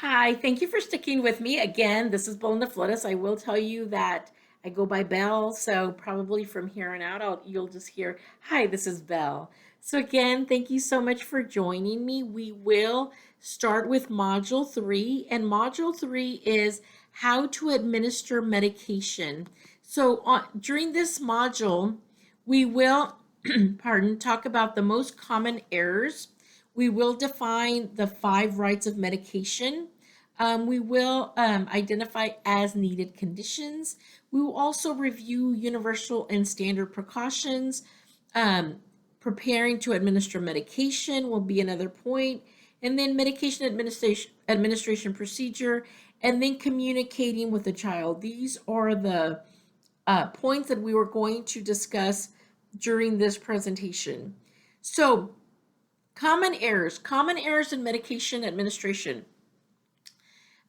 Hi, thank you for sticking with me. Again, this is Belinda Flores. I will tell you that I go by Belle, so probably from here on out, you'll just hear, "Hi, this is Belle." So again, thank you so much for joining me. We will start with Module 3, and Module 3 is how to administer medication. So during this module, we will, talk about the most common errors. We will define the 5 rights of medication. We will identify as needed conditions. We will also review universal and standard precautions. Um, Preparing to administer medication will be another point, and then medication administration procedure, and then communicating with the child. These are the points that we were going to discuss during this presentation. So, common errors in medication administration.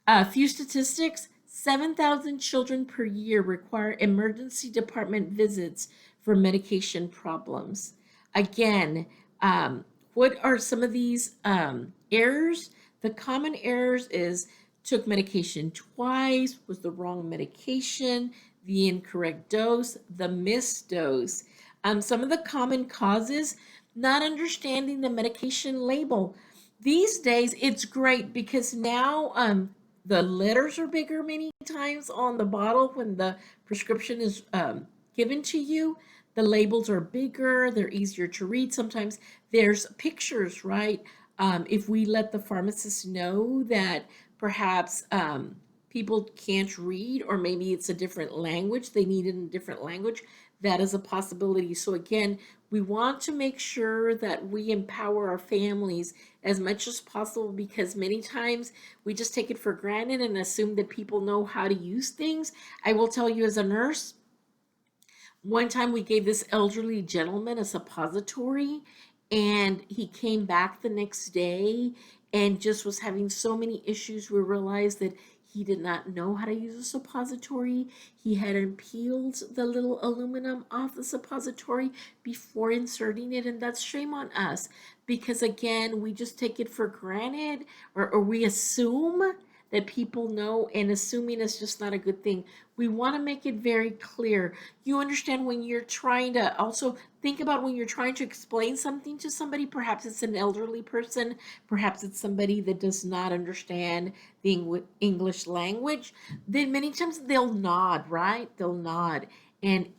A few statistics: 7,000 children per year require emergency department visits for medication problems. Again, what are some of these errors? The common errors is took medication twice, was the wrong medication, the incorrect dose, the missed dose. Some of the common causes: not understanding the medication label. These days, it's great because now the letters are bigger many times on the bottle when the prescription is given to you. The labels are bigger, they're easier to read. Sometimes there's pictures, right? If we let the pharmacist know that perhaps people can't read, or maybe it's a different language, they need it in a different language, that is a possibility. So, again, we want to make sure that we empower our families as much as possible, because many times we just take it for granted and assume that people know how to use things. I will tell you, as a nurse, one time we gave this elderly gentleman a suppository, and he came back the next day and just was having so many issues. We realized that he did not know how to use a suppository. He hadn't peeled the little aluminum off the suppository before inserting it, and that's shame on us, because again, we just take it for granted, or we assume that people know, and assuming is just not a good thing. We want to make it very clear. You understand, when you're trying to also think about when you're trying to explain something to somebody, perhaps it's an elderly person, perhaps it's somebody that does not understand the English language, then many times they'll nod, right? They'll nod. And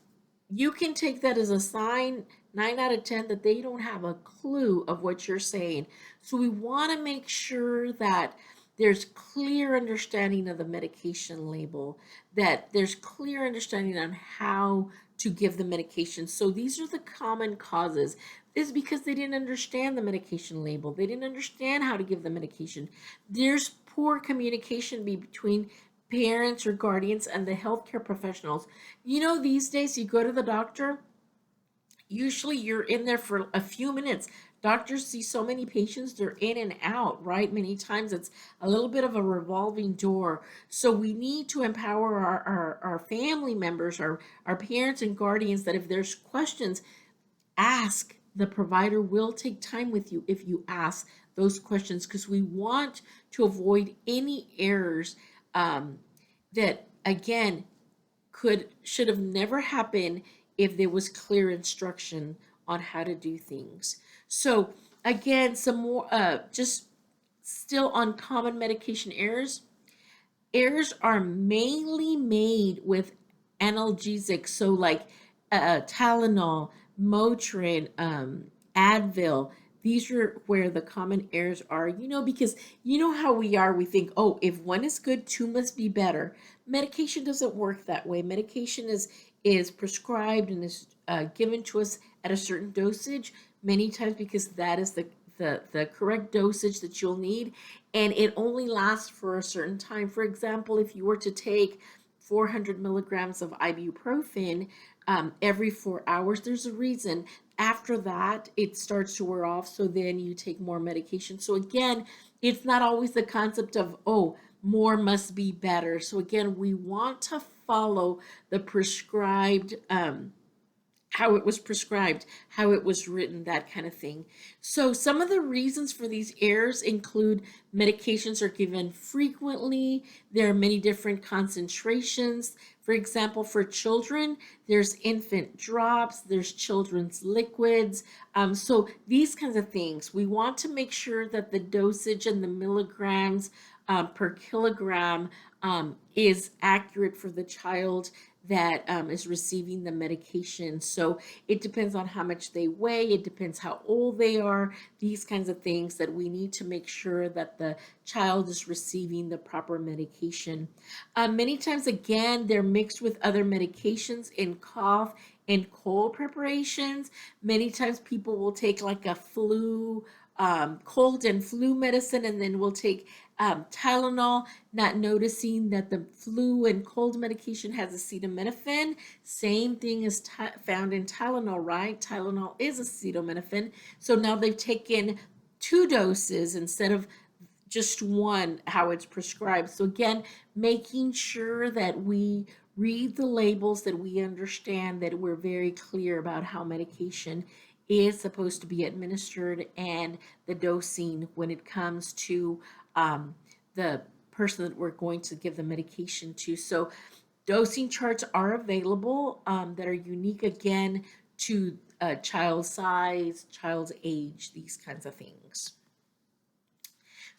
you can take that as a sign, 9 out of 10, that they don't have a clue of what you're saying. So we want to make sure that there's clear understanding of the medication label, that there's clear understanding on how to give the medication. So these are the common causes. Is because they didn't understand the medication label. They didn't understand how to give the medication. There's poor communication between parents or guardians and the healthcare professionals. These days you go to the doctor, usually you're in there for a few minutes. Doctors see so many patients, they're in and out, right? Many times it's a little bit of a revolving door. So we need to empower our family members, our parents and guardians, that if there's questions, ask. The provider will take time with you if you ask those questions, because we want to avoid any errors that, again, should have never happened if there was clear instruction on how to do things. So again, some more just still on common medication errors. Errors are mainly made with analgesics, so like Tylenol, Motrin, Advil. These are where the common errors are, because you know how we are. We think, oh, if one is good, two must be better. Medication doesn't work that way. Medication is prescribed and is given to us at a certain dosage, many times because that is the correct dosage that you'll need, and it only lasts for a certain time. For example, if you were to take 400 milligrams of ibuprofen every 4 hours, there's a reason. After that, it starts to wear off, so then you take more medication. So again, it's not always the concept of, oh, more must be better. So again, we want to follow the prescribed how it was prescribed, how it was written, that kind of thing. So some of the reasons for these errors include medications are given frequently. There are many different concentrations. For example, for children, there's infant drops, there's children's liquids. So these kinds of things, we want to make sure that the dosage and the milligrams per kilogram is accurate for the child that is receiving the medication. So it depends on how much they weigh, it depends how old they are, these kinds of things that we need to make sure that the child is receiving the proper medication. Many times, again, they're mixed with other medications in cough and cold preparations. Many times people will take like a cold and flu medicine, and then we'll take Tylenol, not noticing that the flu and cold medication has acetaminophen. Same thing is found in Tylenol, right? Tylenol is acetaminophen. So now they've taken 2 doses instead of just one, how it's prescribed. So again, making sure that we read the labels, that we understand, that we're very clear about how medication is supposed to be administered and the dosing when it comes to the person that we're going to give the medication to. So dosing charts are available that are unique, again, to child size, child's age, these kinds of things.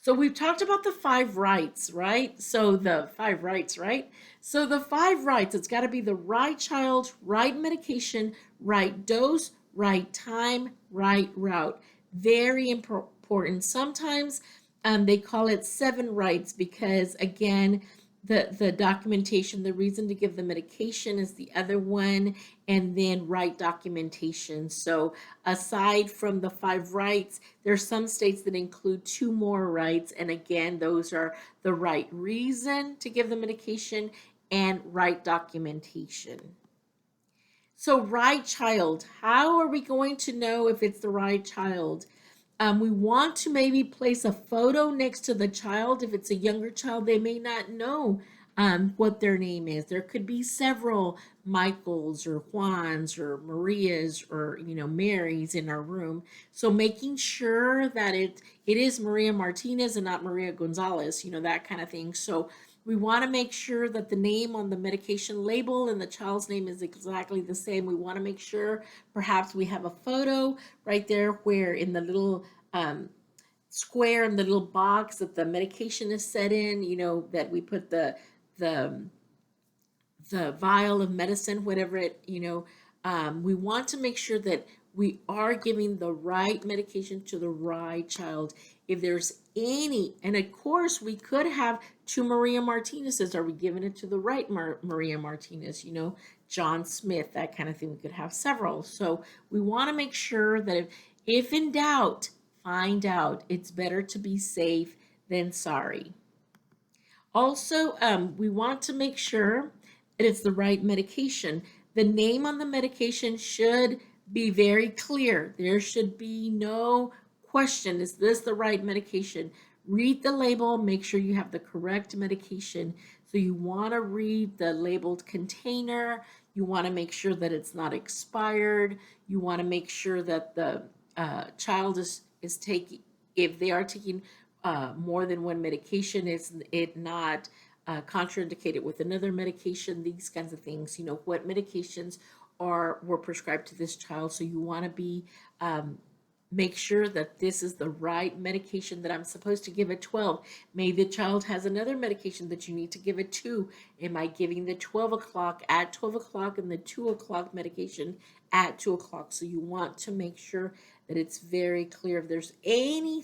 So we've talked about the 5 rights, right? So the 5 rights, right? So the 5 rights, it's got to be the right child, right medication, right dose, right time, right route. Very important. Sometimes they call it 7 rights because, again, the documentation, the reason to give the medication is the other one, and then right documentation. So aside from the 5 rights, there's some states that include 2 more rights, and again, those are the right reason to give the medication and right documentation. So right child, how are we going to know if it's the right child? We want to maybe place a photo next to the child. If it's a younger child, they may not know what their name is. There could be several Michaels or Juans or Marias or Marys in our room. So making sure that it is Maria Martinez and not Maria Gonzalez, that kind of thing. So we want to make sure that the name on the medication label and the child's name is exactly the same. We want to make sure perhaps we have a photo right there where in the little square in the little box that the medication is set in, that we put the vial of medicine, whatever it, we want to make sure that we are giving the right medication to the right child. If there's any, and of course we could have 2 Maria Martinez's, are we giving it to the right Maria Martinez, John Smith, that kind of thing. We could have several. So we want to make sure that if in doubt, find out. It's better to be safe than sorry. Also, we want to make sure that it's the right medication. The name on the medication should be very clear. There should be no question. Is this the right medication? Read the label. Make sure you have the correct medication. So you want to read the labeled container. You want to make sure that it's not expired. You want to make sure that the child is taking, if they are taking more than one medication, is it not contraindicated with another medication, these kinds of things. What medications were prescribed to this child. So you want to be make sure that this is the right medication that I'm supposed to give at 12. Maybe the child has another medication that you need to give at 2. Am I giving the 12 o'clock at 12 o'clock and the 2 o'clock medication at 2 o'clock? So you want to make sure that it's very clear. If there's any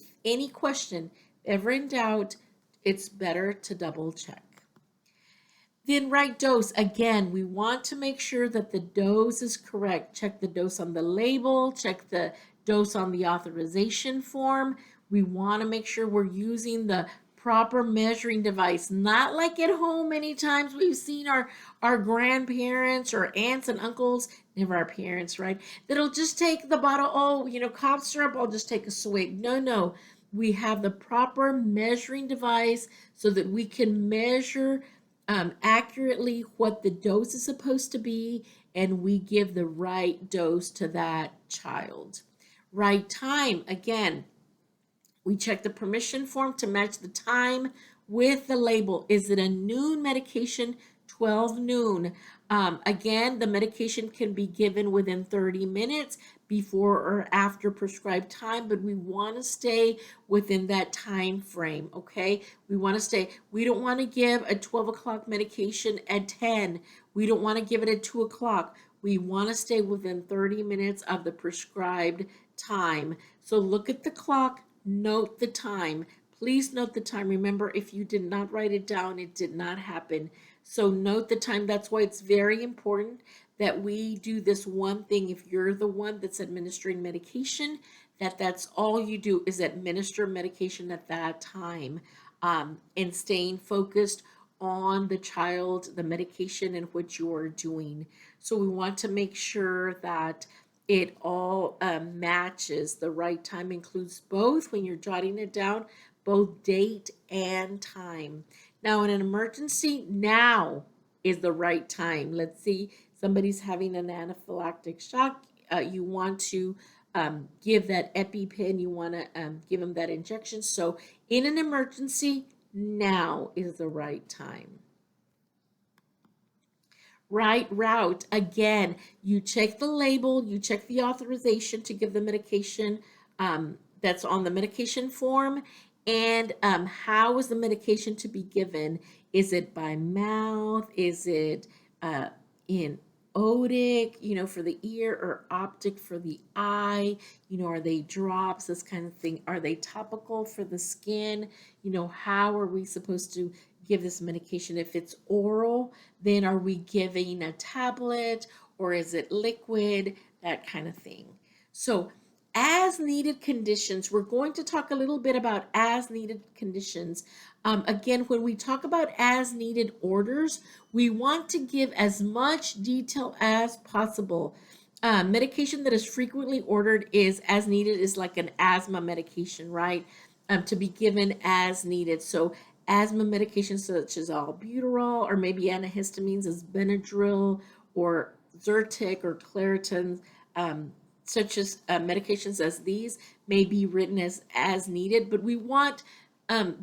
question, ever in doubt, it's better to double check. Then right dose, again, we want to make sure that the dose is correct. Check the dose on the label, check the dose on the authorization form. We want to make sure we're using the proper measuring device, not like at home. Many times we've seen our grandparents or aunts and uncles, never our parents, right? That'll just take the bottle, cough syrup, I'll just take a swig. No. We have the proper measuring device so that we can measure accurately what the dose is supposed to be and we give the right dose to that child. Right time, again, we check the permission form to match the time with the label. Is it a noon medication? 12 noon. Again, the medication can be given within 30 minutes before or after prescribed time, but we want to stay within that time frame, okay? We don't want to give a 12 o'clock medication at 10. We don't want to give it at 2 o'clock. We want to stay within 30 minutes of the prescribed time. So look at the clock, note the time. Please note the time. Remember, if you did not write it down, it did not happen. So note the time. That's why it's very important that we do this one thing. If you're the one that's administering medication, that's all you do is administer medication at that time, and staying focused on the child, the medication, and what you are doing. So we want to make sure that it all matches. The right time includes both, when you're jotting it down, both date and time. Now, in an emergency, now is the right time. Let's see, somebody's having an anaphylactic shock. You want to give that EpiPen. You want to give them that injection. So in an emergency, now is the right time. Right route, again, you check the label, you check the authorization to give the medication that's on the medication form, and how is the medication to be given? Is it by mouth? Is it in otic, for the ear, or optic for the eye? Are they drops, this kind of thing? Are they topical for the skin? How are we supposed to give this medication? If it's oral, then are we giving a tablet, or is it liquid? That kind of thing. So as needed conditions, we're going to talk a little bit about as needed conditions. Again, when we talk about as needed orders, we want to give as much detail as possible. Medication that is frequently ordered is as needed, is like an asthma medication, right? To be given as needed. So asthma medications such as albuterol, or maybe antihistamines as Benadryl or Zyrtec or Claritin, such as medications as these may be written as needed, but we want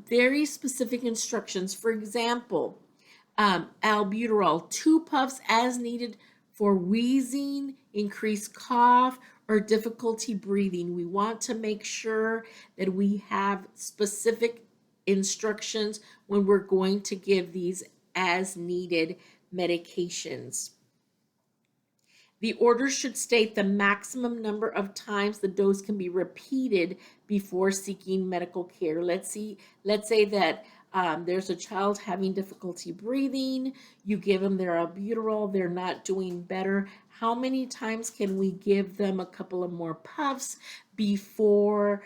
very specific instructions. For example, albuterol, 2 puffs as needed for wheezing, increased cough, or difficulty breathing. We want to make sure that we have specific instructions when we're going to give these as needed medications. The order should state the maximum number of times the dose can be repeated before seeking medical care. Let's say that there's a child having difficulty breathing. You give them their albuterol. They're not doing better. How many times can we give them a couple of more puffs before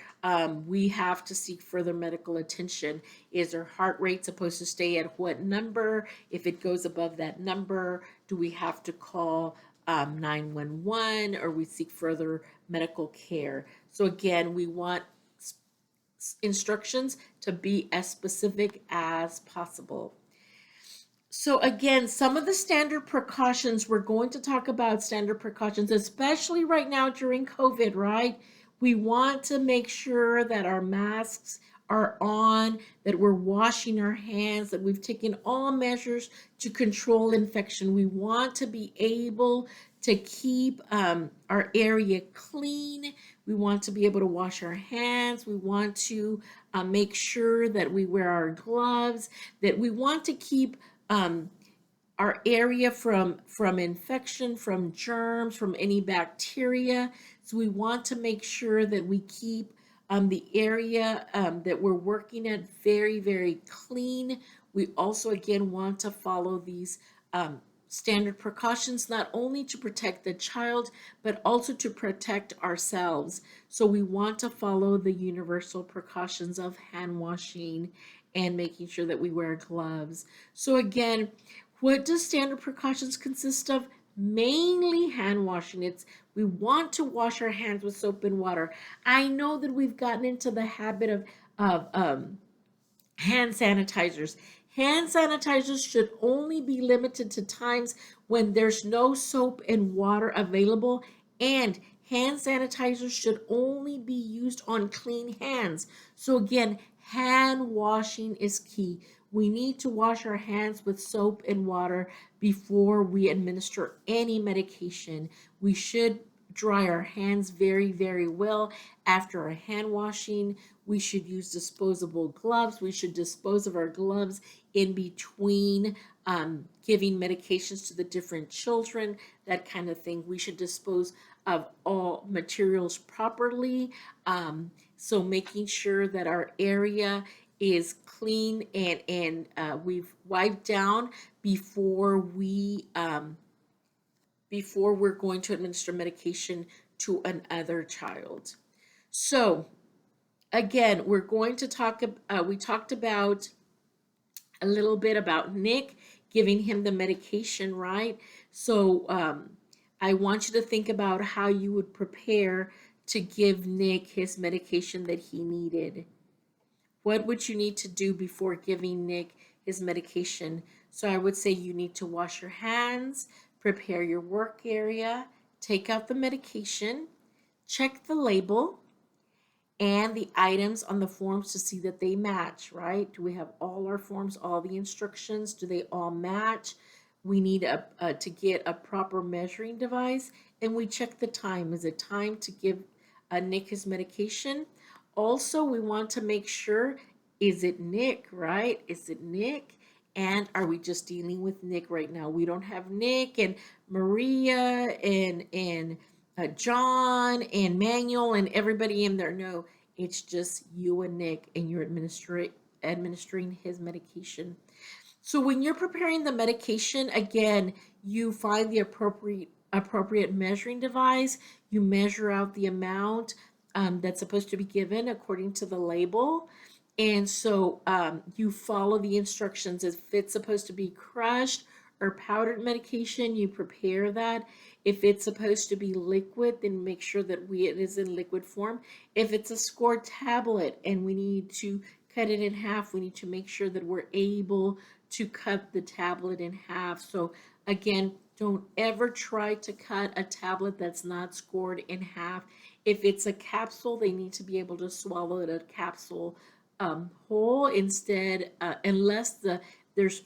we have to seek further medical attention? Is their heart rate supposed to stay at what number? If it goes above that number, do we have to call 911, or we seek further medical care? So again, we want instructions to be as specific as possible. So again, some of the standard precautions, we're going to talk about standard precautions, especially right now during COVID, right? We want to make sure that our masks are on, that we're washing our hands, that we've taken all measures to control infection. We want to be able to keep our area clean. We want to be able to wash our hands. We want to make sure that we wear our gloves, that we want to keep our area from infection, from germs, from any bacteria. So we want to make sure that we keep the area that we're working at very, very clean. We also, again, want to follow these standard precautions, not only to protect the child, but also to protect ourselves. So we want to follow the universal precautions of hand washing and making sure that we wear gloves. So again, what does standard precautions consist of? Mainly hand washing. We want to wash our hands with soap and water. I know that we've gotten into the habit of hand sanitizers. Hand sanitizers should only be limited to times when there's no soap and water available, and hand sanitizers should only be used on clean hands. So again, hand washing is key. We need to wash our hands with soap and water before we administer any medication. We should dry our hands very, very well after our hand washing. We should use disposable gloves. We should dispose of our gloves in between giving medications to the different children, that kind of thing. We should dispose of all materials properly. So making sure that our area is clean and we've wiped down before we're going to administer medication to another child. So again, we're going to talk. We talked about a little bit about Nick, giving him the medication, right? So I want you to think about how you would prepare to give Nick his medication that he needed. What would you need to do before giving Nick his medication? So I would say you need to wash your hands, prepare your work area, take out the medication, check the label and the items on the forms to see that they match, right? Do we have all our forms, all the instructions? Do they all match? We need to get a proper measuring device, and we check the time. Is it time to give Nick his medication? Also, we want to make sure, is it Nick, right? Is it Nick? And are we just dealing with Nick right now? We don't have Nick and Maria and John and Manuel and everybody in there. No, it's just you and Nick, and you're administering his medication. So when you're preparing the medication, again, you find the appropriate measuring device. You measure out the amount that's supposed to be given according to the label. And so you follow the instructions. If it's supposed to be crushed or powdered medication, you prepare that. If it's supposed to be liquid, then make sure that it is in liquid form. If it's a scored tablet and we need to cut it in half, we need to make sure that we're able to cut the tablet in half. So again, don't ever try to cut a tablet that's not scored in half. If it's a capsule, they need to be able to swallow the capsule whole instead, unless there's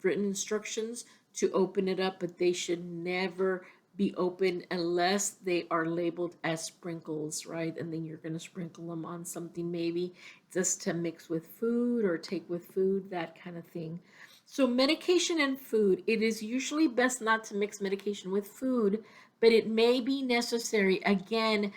written instructions to open it up, but they should never be opened unless they are labeled as sprinkles, right? And then you're going to sprinkle them on something, maybe just to mix with food or take with food, that kind of thing. So medication and food, it is usually best not to mix medication with food, but it may be necessary. Again,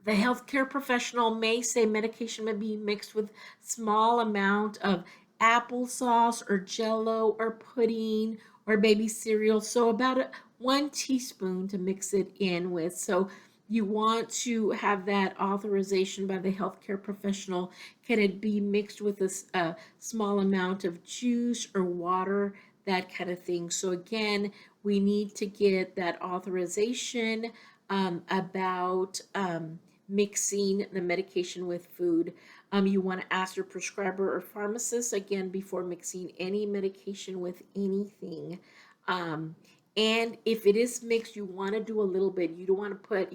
the healthcare professional may say medication may be mixed with small amount of applesauce or jello or pudding or baby cereal. So about 1 teaspoon to mix it in with. So you want to have that authorization by the healthcare professional. Can it be mixed with a small amount of juice or water, that kind of thing. So again, we need to get that authorization about mixing the medication with food. You want to ask your prescriber or pharmacist again before mixing any medication with anything. And if it is mixed, you want to do a little bit. You don't want to put,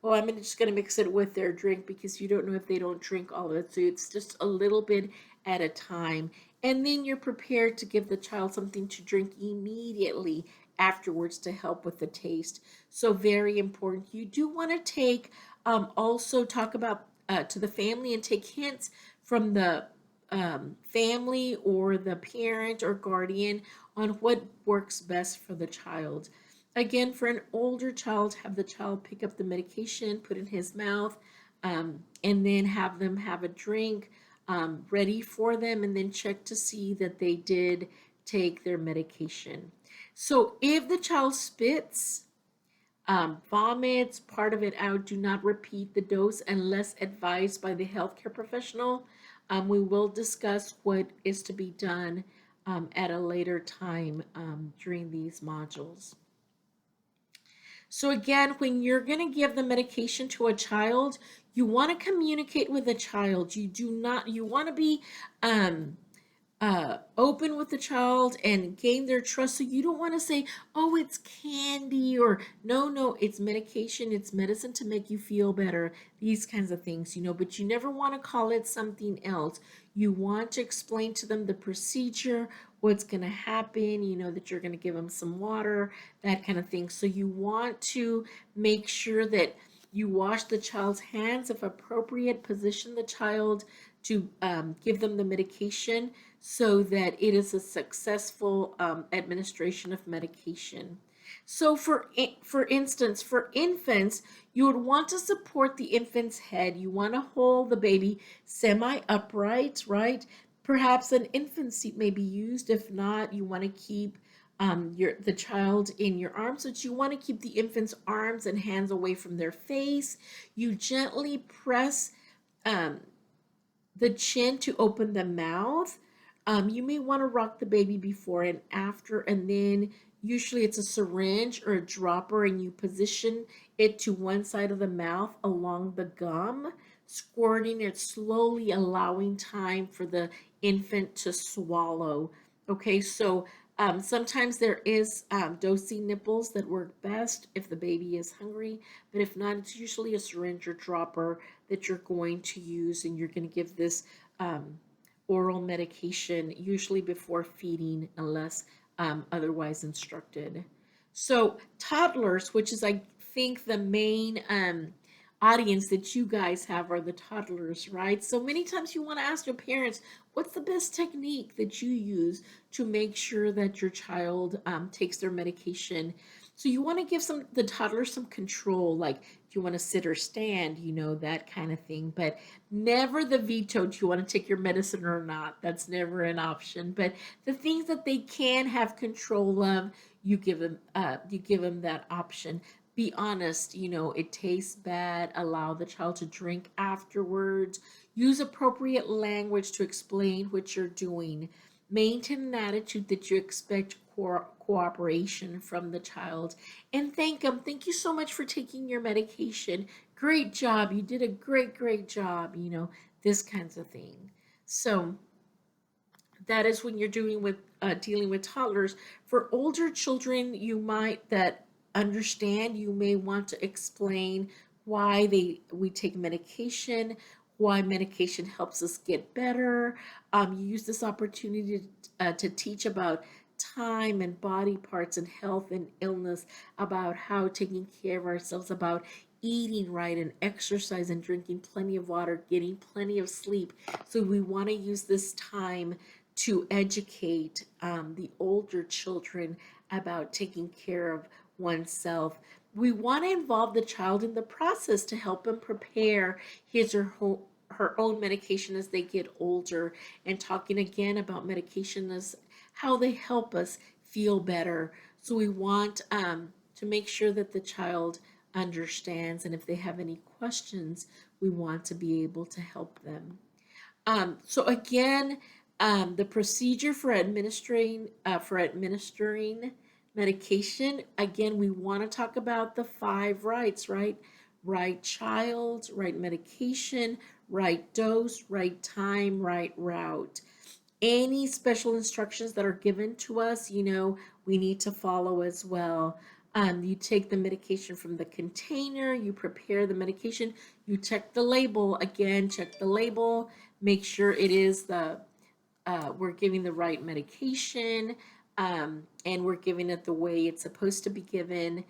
oh, I'm just going to mix it with their drink, because you don't know if they don't drink all of it. So it's just a little bit at a time. And then you're prepared to give the child something to drink immediately afterwards to help with the taste. So very important. You do want to take, also talk about to the family and take hints from the family or the parent or guardian on what works best for the child. Again, for an older child, have the child pick up the medication, put in his mouth, and then have them have a drink ready for them, and then check to see that they did take their medication. So if the child spits, vomits part of it out, do not repeat the dose unless advised by the healthcare professional. We will discuss what is to be done at a later time during these modules. So again, when you're going to give the medication to a child, you want to communicate with the child. You want to be open with the child and gain their trust. So you don't want to say, oh, it's candy, or no, it's medication, it's medicine to make you feel better, these kinds of things, but you never want to call it something else. You want to explain to them the procedure, what's going to happen, that you're going to give them some water, that kind of thing. So you want to make sure that you wash the child's hands if appropriate, position the child to give them the medication so that it is a successful administration of medication. So for instance, for infants, you would want to support the infant's head. You want to hold the baby semi-upright, right? Perhaps an infant seat may be used. If not, you want to keep the child in your arms, but you want to keep the infant's arms and hands away from their face. You gently press um, the chin to open the mouth. You may want to rock the baby before and after, and then usually it's a syringe or a dropper, and you position it to one side of the mouth along the gum, squirting it slowly, allowing time for the infant to swallow. Okay, so sometimes there is dosing nipples that work best if the baby is hungry, but if not, it's usually a syringe or dropper that you're going to use, and you're going to give this oral medication usually before feeding unless otherwise instructed. So toddlers, which is I think the main audience that you guys have, are the toddlers, right? So many times you want to ask your parents, what's the best technique that you use to make sure that your child takes their medication? So you want to give the toddler some control, like do you want to sit or stand, that kind of thing. But never the veto, do you want to take your medicine or not? That's never an option. But the things that they can have control of, you give them that option. Be honest, it tastes bad. Allow the child to drink afterwards. Use appropriate language to explain what you're doing. Maintain an attitude that you expect cooperation from the child, and thank them. Thank you so much for taking your medication. Great job. You did a great job. This kinds of thing. So that is when you're dealing with toddlers. For older children, you might that understand, you may want to explain why we take medication, why medication helps us get better. You use this opportunity to teach about time and body parts and health and illness, about how taking care of ourselves, about eating right and exercise and drinking plenty of water, getting plenty of sleep. So we want to use this time to educate the older children about taking care of oneself. We want to involve the child in the process to help them prepare his or her own medication as they get older, and talking again about medication as how they help us feel better. So we want to make sure that the child understands, and if they have any questions, we want to be able to help them. So again, the procedure for administering medication. Again, we want to talk about the 5 rights, right? Right child, right medication, right dose, right time, right route. Any special instructions that are given to us, we need to follow as well. You take the medication from the container, you prepare the medication, you check the label. Again, check the label, make sure it is we're giving the right medication, and we're giving it the way it's supposed to be given.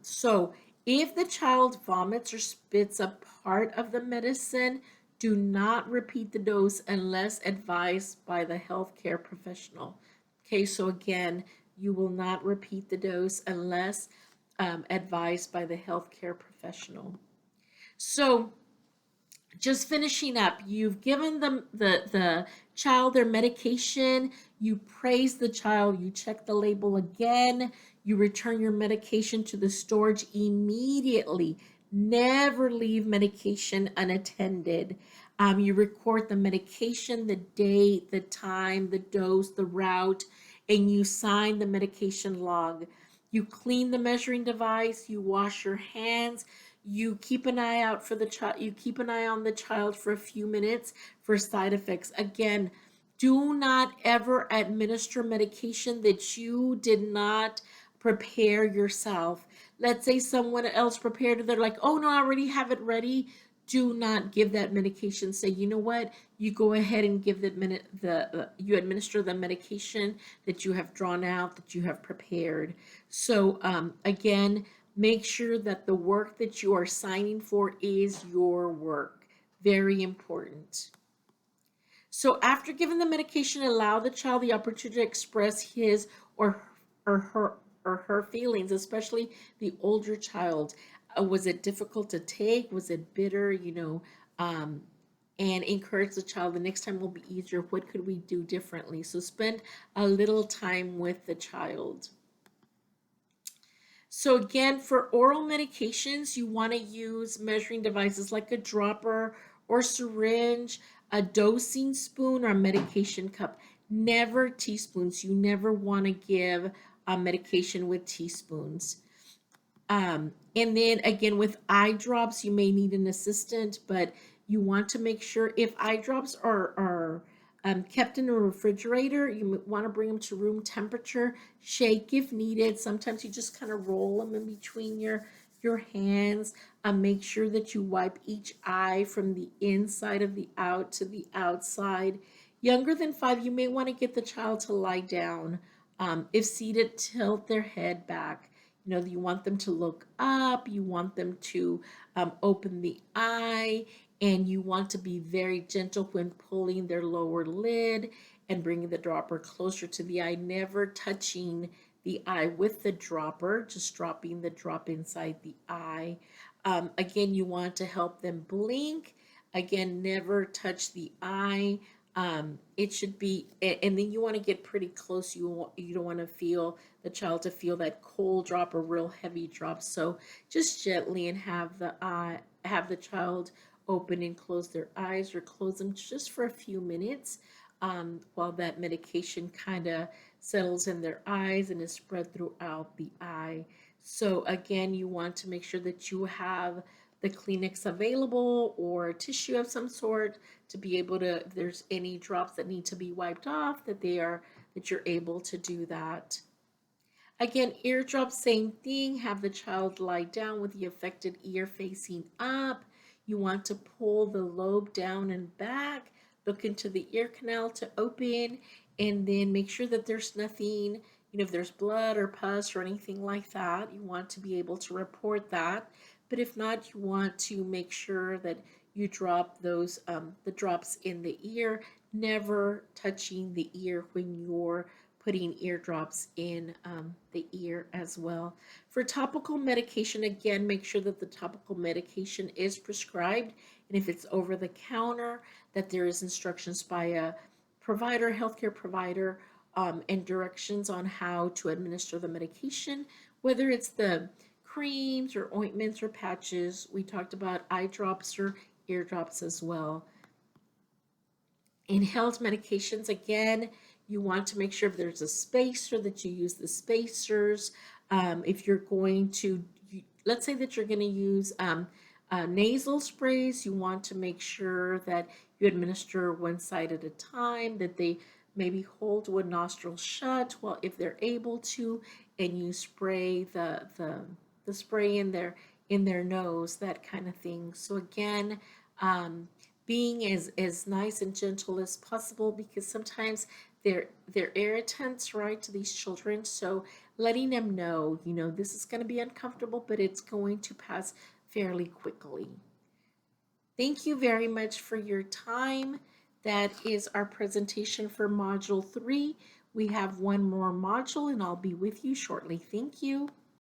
So if the child vomits or spits a part of the medicine, do not repeat the dose unless advised by the healthcare professional. Okay, so again, you will not repeat the dose unless advised by the healthcare professional. So just finishing up, you've given them the child their medication, you praise the child, you check the label again, you return your medication to the storage immediately. Never leave medication unattended. You record the medication, the date, the time, the dose, the route, and you sign the medication log. You clean the measuring device, you wash your hands, you keep an eye out for the child, you keep an eye on the child for a few minutes for side effects. Again, Do not ever administer medication that you did not prepare yourself. Let's say someone else prepared it, they're like, oh no, I already have it ready. Do not give that medication. Say, you know what? You go ahead and give you administer the medication that you have drawn out, that you have prepared. So again, make sure that the work that you are signing for is your work. Very important. So after giving the medication, allow the child the opportunity to express his or her or her feelings, especially the older child. Was it difficult to take? Was it bitter? And encourage the child. The next time will be easier. What could we do differently? So spend a little time with the child. So again, for oral medications, you want to use measuring devices like a dropper or syringe, a dosing spoon, or a medication cup. Never teaspoons. You never want to give a medication with teaspoons. And then again, with eye drops, you may need an assistant, but you want to make sure if eye drops are kept in a refrigerator, you want to bring them to room temperature, shake if needed. Sometimes you just kind of roll them in between your hands. Make sure that you wipe each eye from the inside of the out to the outside. Younger than 5, you may want to get the child to lie down. If seated, tilt their head back. You want them to look up, you want them to open the eye, and you want to be very gentle when pulling their lower lid and bringing the dropper closer to the eye, never touching the eye with the dropper, just dropping the drop inside the eye. Again, you want to help them blink. Again, never touch the eye. It should be, and then you want to get pretty close. You don't want to feel the child to feel that cold drop or real heavy drop. So just gently and have the child open and close their eyes, or close them just for a few minutes while that medication kind of settles in their eyes and is spread throughout the eye. So again, you want to make sure that you have the Kleenex available or tissue of some sort to be able to, if there's any drops that need to be wiped off, that you're able to do that. Again, eardrops, same thing. Have the child lie down with the affected ear facing up. You want to pull the lobe down and back. Look into the ear canal to open, and then make sure that there's nothing, if there's blood or pus or anything like that, you want to be able to report that. But if not, you want to make sure that you drop those the drops in the ear, never touching the ear when you're putting eardrops in the ear as well. For topical medication, again, make sure that the topical medication is prescribed, and if it's over the counter, that there is instructions by a provider, healthcare provider, and directions on how to administer the medication, whether it's the creams or ointments or patches. We talked about eye drops or eardrops as well. Inhaled medications, again, you want to make sure if there's a spacer that you use the spacers. If you're going to, let's say that you're going to use nasal sprays, you want to make sure that you administer one side at a time, that they maybe hold one nostril shut, well, if they're able to, and you spray the spray in their nose, that kind of thing. So again, being as nice and gentle as possible, because sometimes they're irritants, right, to these children. So letting them know, this is going to be uncomfortable, but it's going to pass fairly quickly. Thank you very much for your time. That is our presentation for Module 3. We have one more module, and I'll be with you shortly. Thank you.